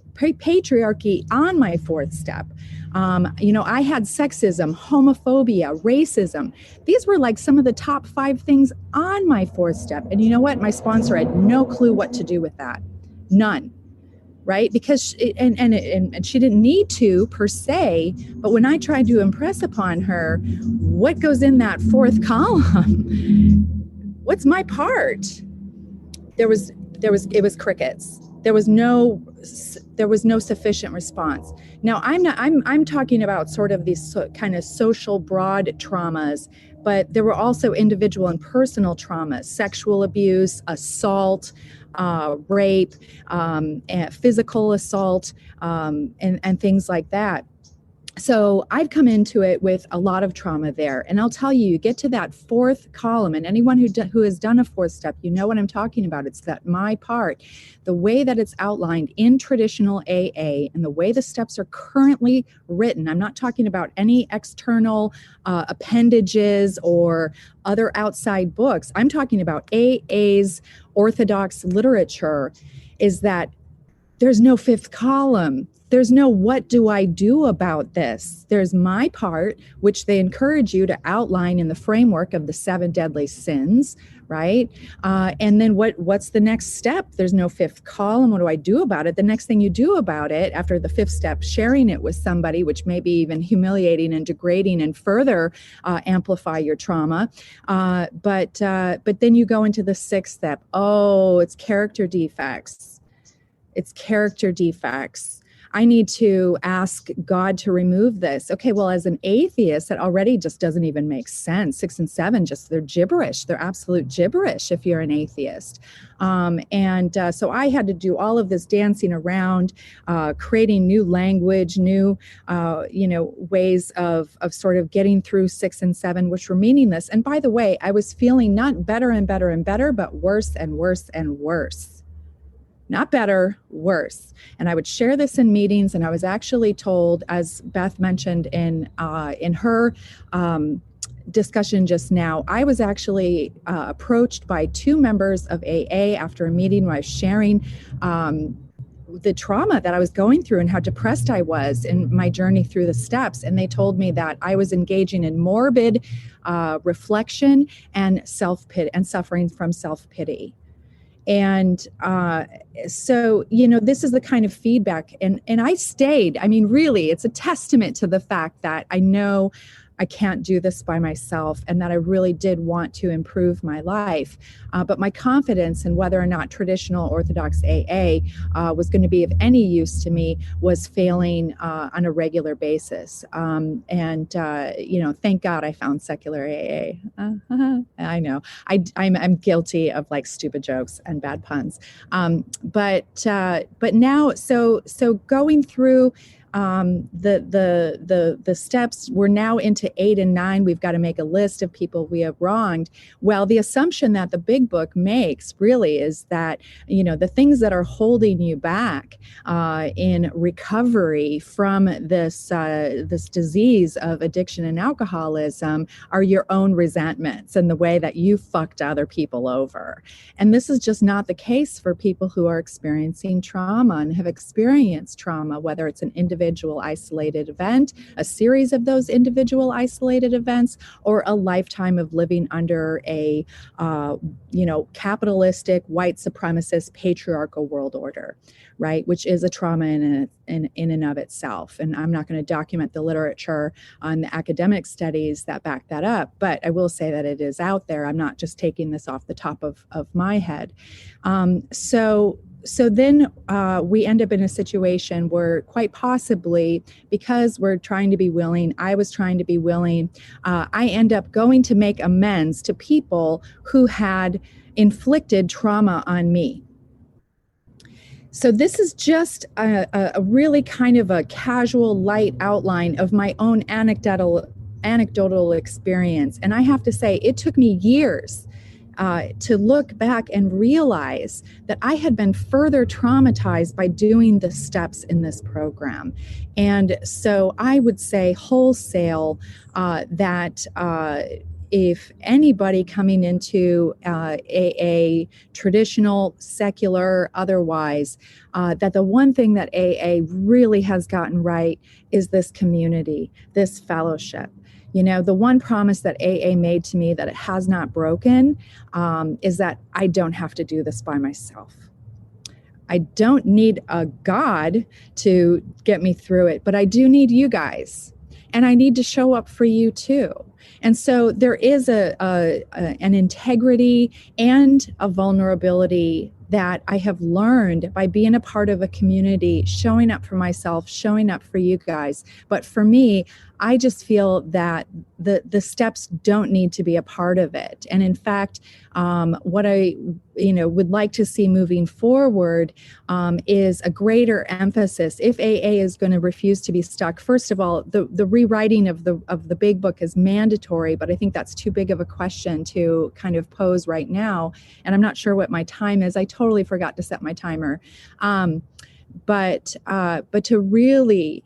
S5: on my 4th step. I had sexism, homophobia, racism. These were like some of the top 5 things on my 4th step. And you know what? My sponsor had no clue what to do with that. None. Right? Because and she didn't need to per se, but when I tried to impress upon her what goes in that 4th column, what's my part? It was crickets. There was no sufficient response. Now I'm talking about sort of these kind of social broad traumas, but there were also individual and personal traumas, sexual abuse, assault, rape, and physical assault, and things like that. So I've come into it with a lot of trauma there. And I'll tell you, you get to that 4th column, and anyone who has done a 4th step, you know what I'm talking about. It's that my part, the way that it's outlined in traditional AA and the way the steps are currently written. I'm not talking about any external appendages or other outside books. I'm talking about AA's orthodox literature, is that there's no 5th column. There's no, what do I do about this? There's my part, which they encourage you to outline in the framework of the 7 deadly sins, right? And then what's the next step? There's no 5th column. What do I do about it? The next thing you do about it after the 5th step, sharing it with somebody, which may be even humiliating and degrading and further amplify your trauma. But then you go into the 6th step. Oh, it's character defects. It's character defects. I need to ask God to remove this. Okay, well, as an atheist, that already just doesn't even make sense. 6 and 7, they're gibberish. They're absolute gibberish if you're an atheist. So I had to do all of this dancing around, creating new language, new, ways of sort of getting through 6 and 7, which were meaningless. And by the way, I was feeling not better and better and better, but worse and worse and worse. Not better, worse. And I would share this in meetings, and I was actually told, as Beth mentioned in her discussion just now, I was actually approached by 2 members of AA after a meeting where I was sharing the trauma that I was going through and how depressed I was in my journey through the steps. And they told me that I was engaging in morbid reflection and self-pity and suffering from self-pity. And so, this is the kind of feedback. And I stayed. I mean, really, it's a testament to the fact that I know I can't do this by myself, and that I really did want to improve my life. But my confidence in whether or not traditional Orthodox AA was going to be of any use to me was failing on a regular basis. Thank God I found secular AA. I know I'm guilty of like stupid jokes and bad puns. But now, so going through the steps, we're now into 8 and 9. We've got to make a list of people we have wronged. Well, the assumption that the big book makes really is that, the things that are holding you back in recovery from this disease of addiction and alcoholism are your own resentments and the way that you fucked other people over. And this is just not the case for people who are experiencing trauma and have experienced trauma, whether it's an individual isolated event, a series of those individual isolated events, or a lifetime of living under a capitalistic, white supremacist, patriarchal world order, right? Which is a trauma in and of itself. And I'm not going to document the literature on the academic studies that back that up, but I will say that it is out there. I'm not just taking this off the top of my head. So then we end up in a situation where quite possibly, because we're trying to be willing, I was trying to be willing, I end up going to make amends to people who had inflicted trauma on me. So this is just a really kind of a casual, light outline of my own anecdotal experience. And I have to say, it took me years to look back and realize that I had been further traumatized by doing the steps in this program. And so I would say wholesale that if anybody coming into a traditional, secular, otherwise, that the one thing that AA really has gotten right is this community, this fellowship. The one promise that AA made to me that it has not broken is that I don't have to do this by myself. I don't need a God to get me through it, but I do need you guys. And I need to show up for you too. And so there is an integrity and a vulnerability that I have learned by being a part of a community, showing up for myself, showing up for you guys. But for me, I just feel that the steps don't need to be a part of it. And in fact, what I would like to see moving forward is a greater emphasis. If AA is going to refuse to be stuck, first of all, the rewriting of the big book is mandatory, but I think that's too big of a question to kind of pose right now. And I'm not sure what my time is. I totally forgot to set my timer. But to really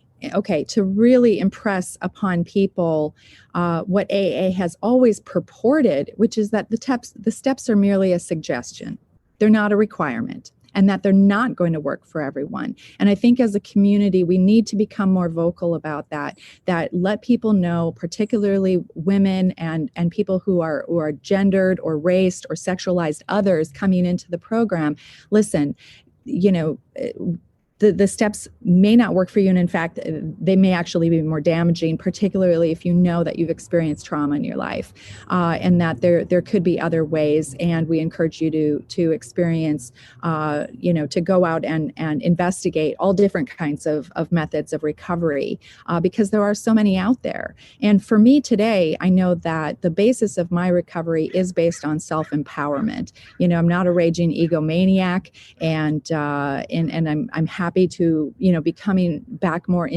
S5: impress upon people what AA has always purported, which is that the steps are merely a suggestion. They're not a requirement, and that they're not going to work for everyone. And I think as a community, we need to become more vocal about that let people know, particularly women and people who are gendered or raced or sexualized others coming into the program. Listen, the steps may not work for you. And in fact, they may actually be more damaging, particularly if you know that you've experienced trauma in your life, and that there could be other ways. And we encourage you to experience, to go out and investigate all different kinds of methods of recovery, because there are so many out there. And for me today, I know that the basis of my recovery is based on self-empowerment. I'm not a raging egomaniac, and I'm happy to be coming back more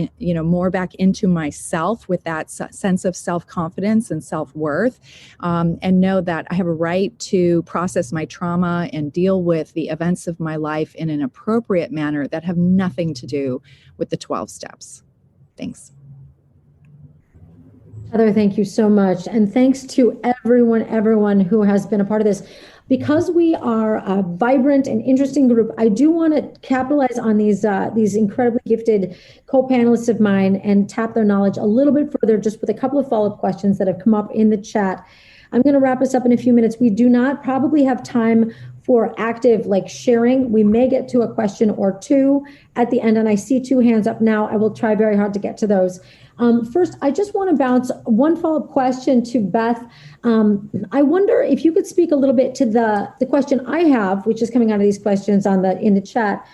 S5: back into myself with that sense of self-confidence and self-worth, and know that I have a right to process my trauma and deal with the events of my life in an appropriate manner that have nothing to do with the 12 steps. Thanks.
S2: Heather, thank you so much. And thanks to everyone who has been a part of this. Because we are a vibrant and interesting group, I do want to capitalize on these incredibly gifted co-panelists of mine and tap their knowledge a little bit further, just with a couple of follow-up questions that have come up in the chat. I'm going to wrap us up in a few minutes. We do not probably have time for active sharing. We may get to a question or two at the end, and I see 2 hands up now. I will try very hard to get to those. First, I just want to bounce one follow-up question to Beth. I wonder if you could speak a little bit to the question I have, which is coming out of these questions in the chat.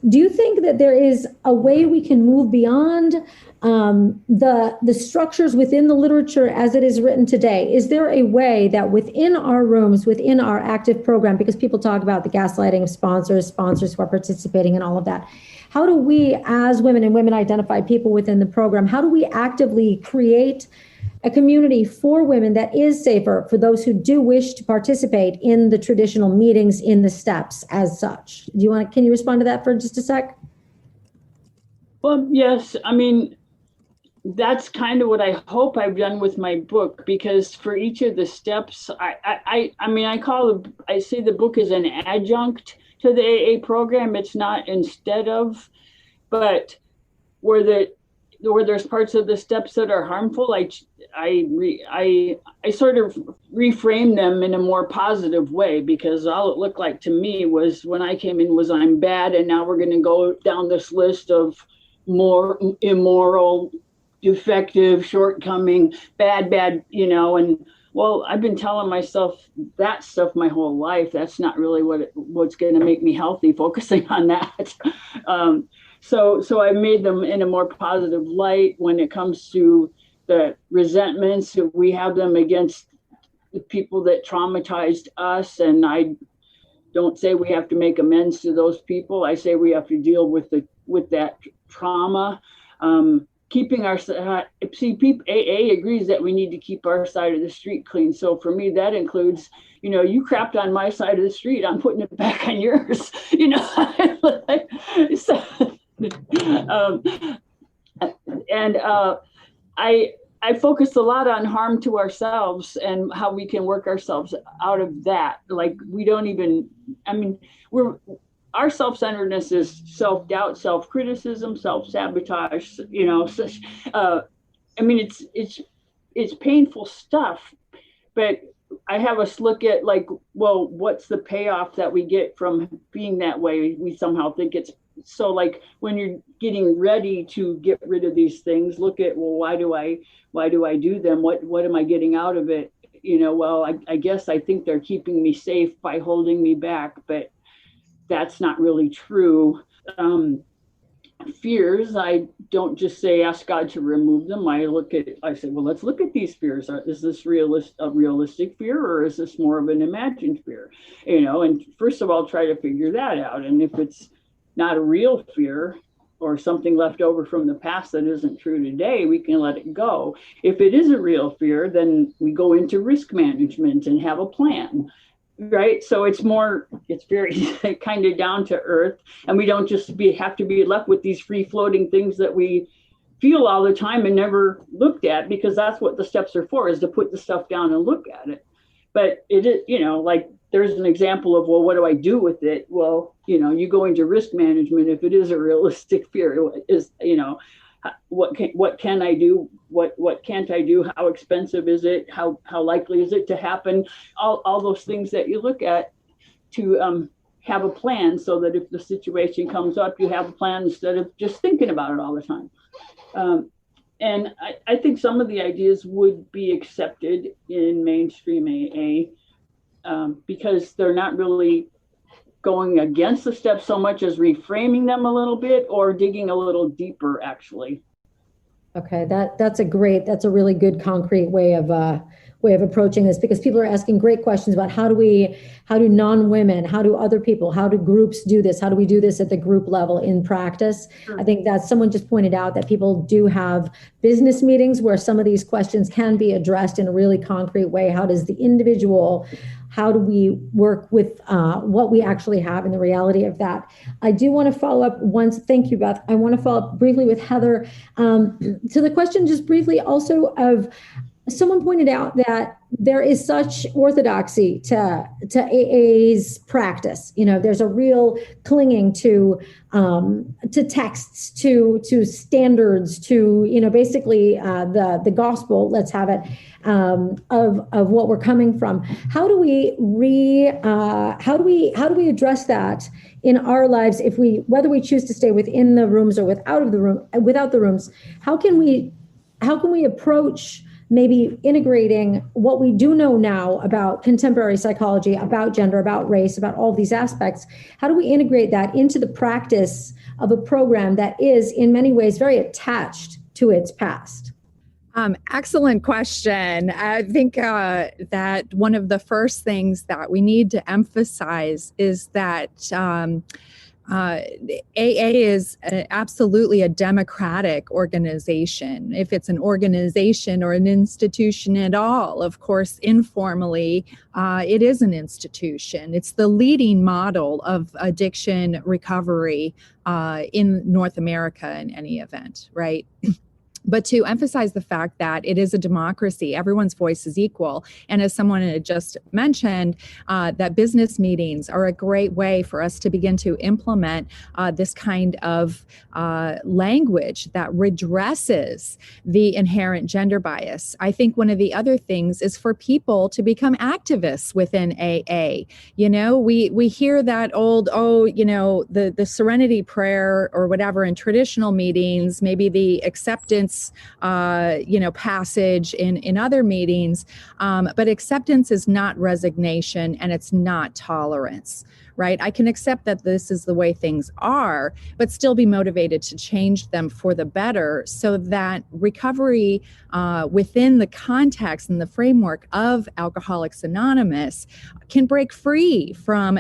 S2: do you think that there is a way we can move beyond the structures within the literature as it is written today? Is there a way that within our rooms, within our active program, because people talk about the gaslighting of sponsors who are participating and all of that, how do we, as women and women identified people within the program, how do we actively create a community for women that is safer for those who do wish to participate in the traditional meetings, in the steps as such? Can you respond to that for just a sec?
S3: Well, yes. I mean, that's kind of what I hope I've done with my book, because for each of the steps, I say the book is an adjunct to the AA program. It's not instead of, but where there's parts of the steps that are harmful, I sort of reframe them in a more positive way, because all it looked like to me was when I came in was I'm bad, and now we're going to go down this list of more immoral, defective, shortcoming, bad, and well, I've been telling myself that stuff my whole life. That's not really what's going to make me healthy, focusing on that. So I made them in a more positive light when it comes to the resentments. We have them against the people that traumatized us. And I don't say we have to make amends to those people. I say we have to deal with that trauma. Keeping our AA agrees that we need to keep our side of the street clean. So for me, that includes, you crapped on my side of the street, I'm putting it back on yours. So, I focused a lot on harm to ourselves and how we can work ourselves out of that. Like our self-centeredness is self-doubt, self-criticism, self-sabotage, it's painful stuff, but I have us look at what's the payoff that we get from being that way? We somehow think it's so, like when you're getting ready to get rid of these things, look at, well, why do I do them? What am I getting out of it? I guess I think they're keeping me safe by holding me back, but that's not really true. Fears, I don't just say ask God to remove them. I say, well, let's look at these fears. Is this a realistic fear, or is this more of an imagined fear? And first of all, try to figure that out. And if it's not a real fear or something left over from the past that isn't true today, we can let it go. If it is a real fear, then we go into risk management and have a plan. Right. So it's very kind of down to earth, and we don't just have to be left with these free floating things that we feel all the time and never looked at, because that's what the steps are for, is to put the stuff down and look at it. But it is, there's an example of, well, what do I do with it? Well, you go into risk management. If it is a realistic fear, is, what can I do? What can't I do? How expensive is it? How likely is it to happen? All those things that you look at to have a plan, so that if the situation comes up, you have a plan instead of just thinking about it all the time. And I think some of the ideas would be accepted in mainstream AA because they're not really going against the steps so much as reframing them a little bit or digging a little deeper, actually.
S2: Okay, that's a really good concrete way of approaching this, because people are asking great questions about how do non-women, how do other people, how do groups do this? How do we do this at the group level in practice? Sure. I think that someone just pointed out that people do have business meetings where some of these questions can be addressed in a really concrete way. How does the individual, how do we work with what we actually have and the reality of that? I do want to follow up once. Thank you, Beth. I want to follow up briefly with Heather to the question just briefly also of, someone pointed out that there is such orthodoxy to AA's practice. There's a real clinging to texts, to standards, to basically the gospel. Let's have it of what we're coming from. How do we address that in our lives whether we choose to stay within the rooms or without the rooms? How can we approach maybe integrating what we do know now about contemporary psychology, about gender, about race, about all these aspects. How do we integrate that into the practice of a program that is in many ways very attached to its past?
S5: Excellent question. I think that one of the first things that we need to emphasize is that AA is absolutely a democratic organization. If it's an organization or an institution at all, of course, informally, it is an institution. It's the leading model of addiction recovery in North America in any event, right? But to emphasize the fact that it is a democracy, everyone's voice is equal. And as someone had just mentioned, that business meetings are a great way for us to begin to implement this kind of language that redresses the inherent gender bias. I think one of the other things is for people to become activists within AA. You know, we hear that old, the serenity prayer or whatever in traditional meetings, maybe the acceptance passage in other meetings, but acceptance is not resignation and it's not tolerance, right? I can accept that this is the way things are, but still be motivated to change them for the better so that recovery within the context and the framework of Alcoholics Anonymous can break free from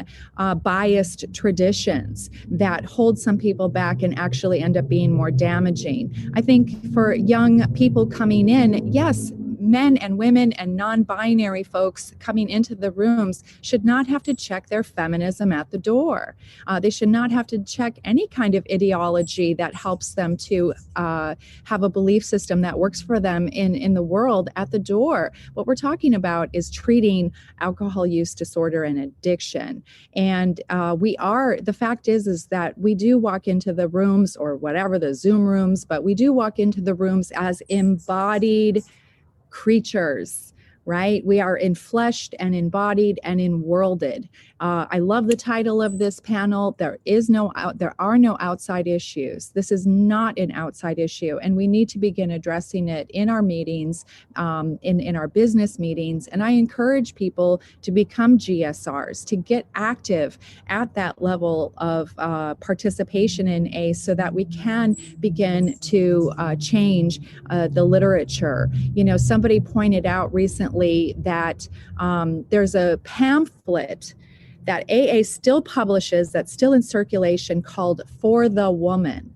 S5: biased traditions that hold some people back and actually end up being more damaging. I think for young people coming in, yes, men and women and non-binary folks coming into the rooms should not have to check their feminism at the door. They should not have to check any kind of ideology that helps them to have a belief system that works for them in the world at the door. What we're talking about is treating alcohol use disorder and addiction. And the fact is that we do walk into the rooms or whatever, the Zoom rooms, but we do walk into the rooms as embodied creatures, right? We are enfleshed and embodied and enworlded. I love the title of this panel. There are no outside issues. This is not an outside issue, and we need to begin addressing it in our meetings, in our business meetings. And I encourage people to become GSRs, to get active at that level of participation in ACE, so that we can begin to change the literature. You know, somebody pointed out recently that there's a pamphlet that AA still publishes, that's still in circulation, called For the Woman,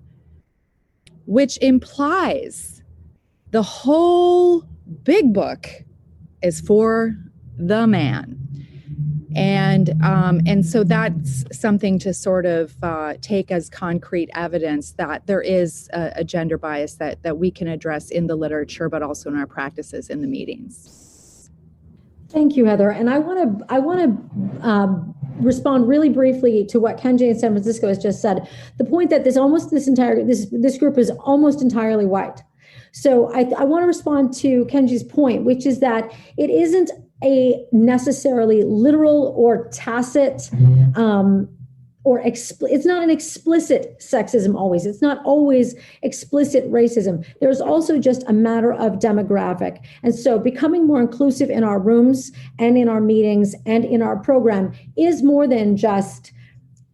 S5: which implies the whole big book is for the man. And so that's something to sort of take as concrete evidence that there is a gender bias that we can address in the literature, but also in our practices in the meetings.
S2: Thank you, Heather. And I want to respond really briefly to what Kenji in San Francisco has just said. The point that this group is almost entirely white. So I want to respond to Kenji's point, which is that it isn't a necessarily literal or tacit it's not an explicit sexism always. It's not always explicit racism. There's also just a matter of demographic. And so becoming more inclusive in our rooms and in our meetings and in our program is more than just,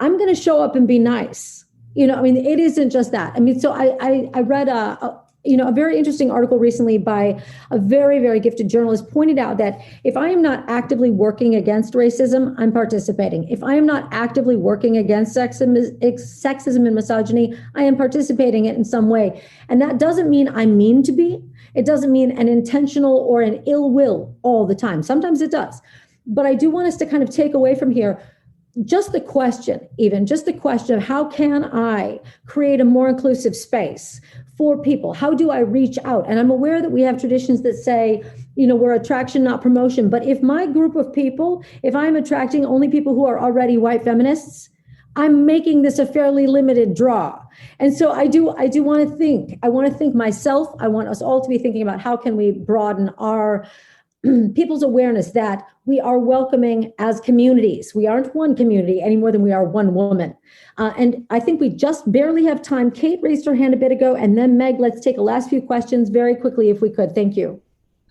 S2: I'm going to show up and be nice. It isn't just that. So I read a very interesting article recently by a very, very gifted journalist, pointed out that if I am not actively working against racism, I'm participating. If I am not actively working against sexism and misogyny, I am participating in some way. And that doesn't mean I mean to be. It doesn't mean an intentional or an ill will all the time. Sometimes it does. But I do want us to kind of take away from here just the question of how can I create a more inclusive space for people? How do I reach out? And I'm aware that we have traditions that say, we're attraction, not promotion. But if my group of people, if I'm attracting only people who are already white feminists, I'm making this a fairly limited draw. And so I want to think myself, I want us all to be thinking about how can we broaden our people's awareness that we are welcoming as communities. We aren't one community any more than we are one woman. And I think we just barely have time. Kate raised her hand a bit ago, and then Meg, let's take a last few questions very quickly if we could. Thank you.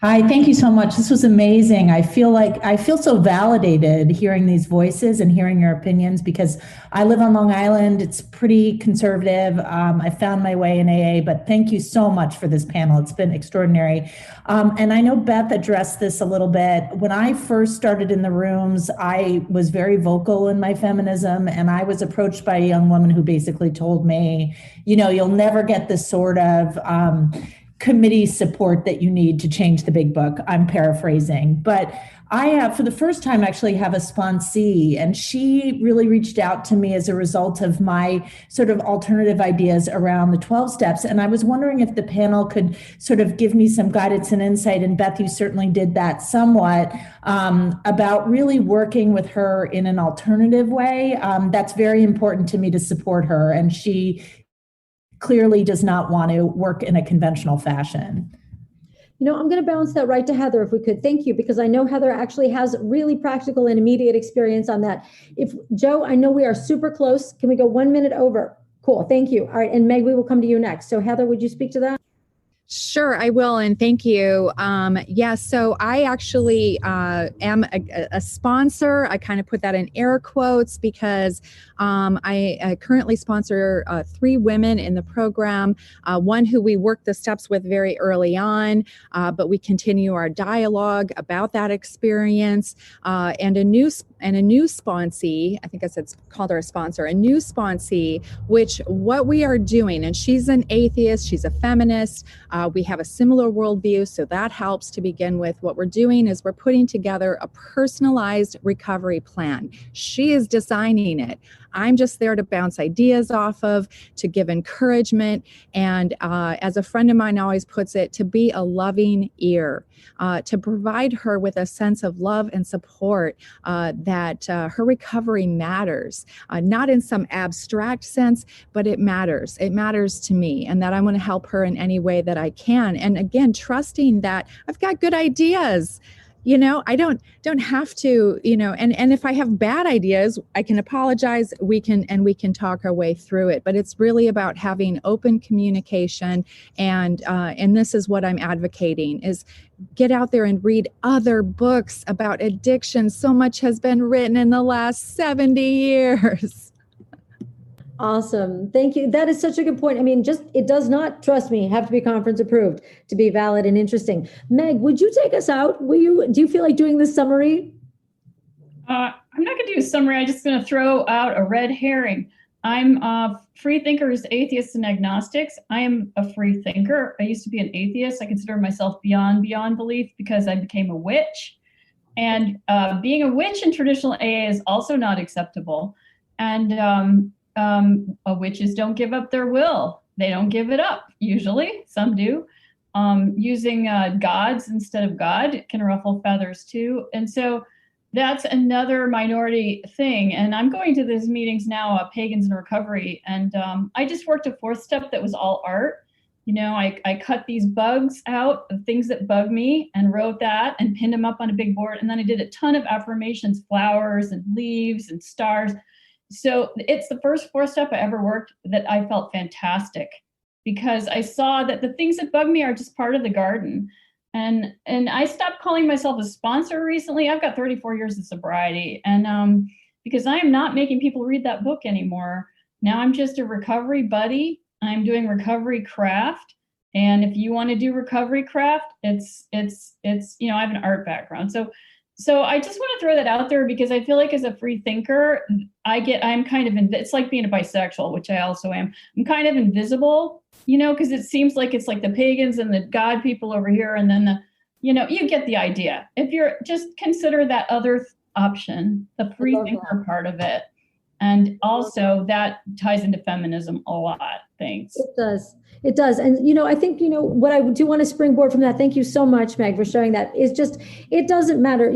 S7: Hi, thank you so much. This was amazing. I feel so validated hearing these voices and hearing your opinions because I live on Long Island. It's pretty conservative. I found my way in AA, but thank you so much for this panel. It's been extraordinary. And I know Beth addressed this a little bit. When I first started in the rooms, I was very vocal in my feminism, and I was approached by a young woman who basically told me, you'll never get this sort of committee support that you need to change the big book. I'm paraphrasing, but I have, for the first time, actually have a sponsee, and she really reached out to me as a result of my sort of alternative ideas around the 12 steps. And I was wondering if the panel could sort of give me some guidance and insight, and Beth, you certainly did that somewhat, about really working with her in an alternative way. That's very important to me to support her, and she clearly does not want to work in a conventional fashion.
S2: I'm going to bounce that right to Heather if we could. Thank you, because I know Heather actually has really practical and immediate experience on that. If Joe, I know we are super close. Can we go 1 minute over? Cool. Thank you. All right. And Meg, we will come to you next. So Heather, would you speak to that?
S5: Sure, I will, and thank you. So I actually am a sponsor. I kind of put that in air quotes because I currently sponsor 3 women in the program, one who we work the steps with very early on, but we continue our dialogue about that experience, and a new sponsee, I think I said called her a sponsor, a new sponsee, which what we are doing, and she's an atheist, she's a feminist, we have a similar worldview, so that helps to begin with. What we're doing is we're putting together a personalized recovery plan. She is designing it. I'm just there to bounce ideas off of, to give encouragement, and as a friend of mine always puts it, to be a loving ear, to provide her with a sense of love and support, that her recovery matters, not in some abstract sense, but it matters. It matters to me, and that I want to help her in any way that I can. And again, trusting that I've got good ideas. I don't have to, and if I have bad ideas, I can apologize. We can talk our way through it. But it's really about having open communication. And this is what I'm advocating is get out there and read other books about addiction. So much has been written in the last 70 years.
S2: Awesome. Thank you. That is such a good point. I mean, it does not, trust me, have to be conference approved to be valid and interesting. Meg, would you take us out? Do you feel like doing this summary?
S8: I'm not going to do a summary. I'm just going to throw out a red herring. I'm freethinkers, atheists, and agnostics. I am a free thinker. I used to be an atheist. I consider myself beyond belief because I became a witch. And being a witch in traditional AA is also not acceptable. And witches don't give up their will. They don't give it up, usually. Some do. Using gods instead of God can ruffle feathers too. And so that's another minority thing. And I'm going to these meetings now, Pagans in Recovery. And I just worked a 4th step that was all art. I cut these bugs out of things that bug me and wrote that and pinned them up on a big board. And then I did a ton of affirmations, flowers and leaves and stars. So it's the first 4th step I ever worked that I felt fantastic because I saw that the things that bug me are just part of the garden. And I stopped calling myself a sponsor recently. I've got 34 years of sobriety. And because I am not making people read that book anymore. Now I'm just a recovery buddy. I'm doing recovery craft. And if you want to do recovery craft, it's I have an art background. So I just want to throw that out there because I feel like as a free thinker, I'm kind of, it's like being a bisexual, which I also am. I'm kind of invisible, because it seems like it's like the pagans and the God people over here. And then you get the idea. If you're just consider that other option, the free thinker part of it. And also that ties into feminism a lot. Thanks.
S2: It does. It does. And, I think, what I do want to springboard from that, thank you so much, Meg, for sharing that, is just, it doesn't matter.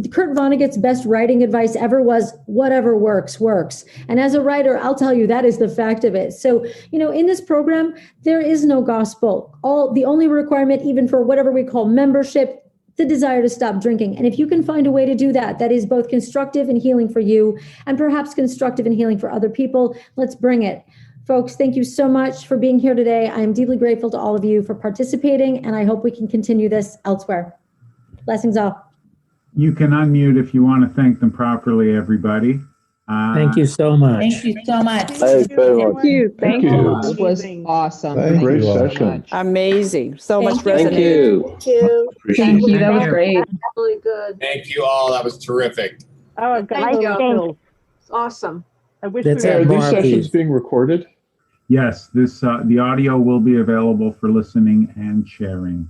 S2: Kurt Vonnegut's best writing advice ever was whatever works, works. And as a writer, I'll tell you, that is the fact of it. So, in this program, there is no gospel. The only requirement, even for whatever we call membership, the desire to stop drinking. And if you can find a way to do that, that is both constructive and healing for you, and perhaps constructive and healing for other people, let's bring it. Folks, thank you so much for being here today. I am deeply grateful to all of you for participating, and I hope we can continue this elsewhere. Blessings all.
S1: You can unmute if you want to thank them properly, everybody.
S9: Thank you so much.
S7: Thank you so much.
S10: Thank you.
S11: Thank you. It was awesome.
S10: Thank
S11: Great
S10: you all.
S11: session.
S12: Amazing. So much
S6: Thank
S12: resonated.
S6: you.
S10: Appreciate it.
S8: That was great.
S6: Really good.
S13: Thank you all. That was terrific.
S12: Oh,
S6: Thank you.
S12: It's awesome. I wish
S9: That's
S12: we
S9: it.
S10: Are
S12: were.
S10: these
S9: More,
S10: sessions
S9: please.
S10: being recorded?
S1: Yes, the audio will be available for listening and sharing.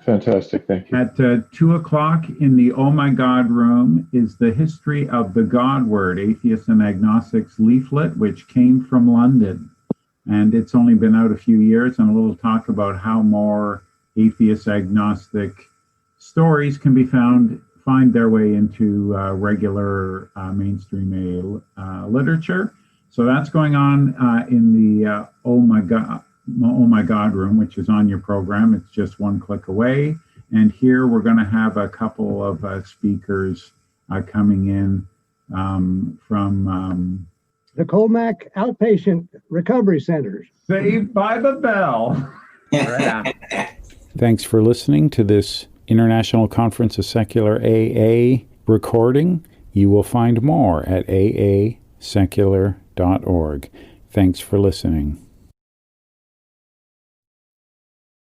S10: Fantastic. Thank you.
S1: At 2 o'clock in the Oh My God room is the history of the God Word, Atheists and Agnostics leaflet, which came from London. And it's only been out a few years, and a little talk about how more atheist agnostic stories can be find their way into regular mainstream literature. So that's going on in the Oh My God room, which is on your program. It's just one click away. And here we're going to have a couple of speakers coming in from
S14: the Colmac Outpatient Recovery Centers.
S1: Saved by the Bell. Thanks for listening to this International Conference of Secular AA recording. You will find more at aasecular.org. Thanks for listening.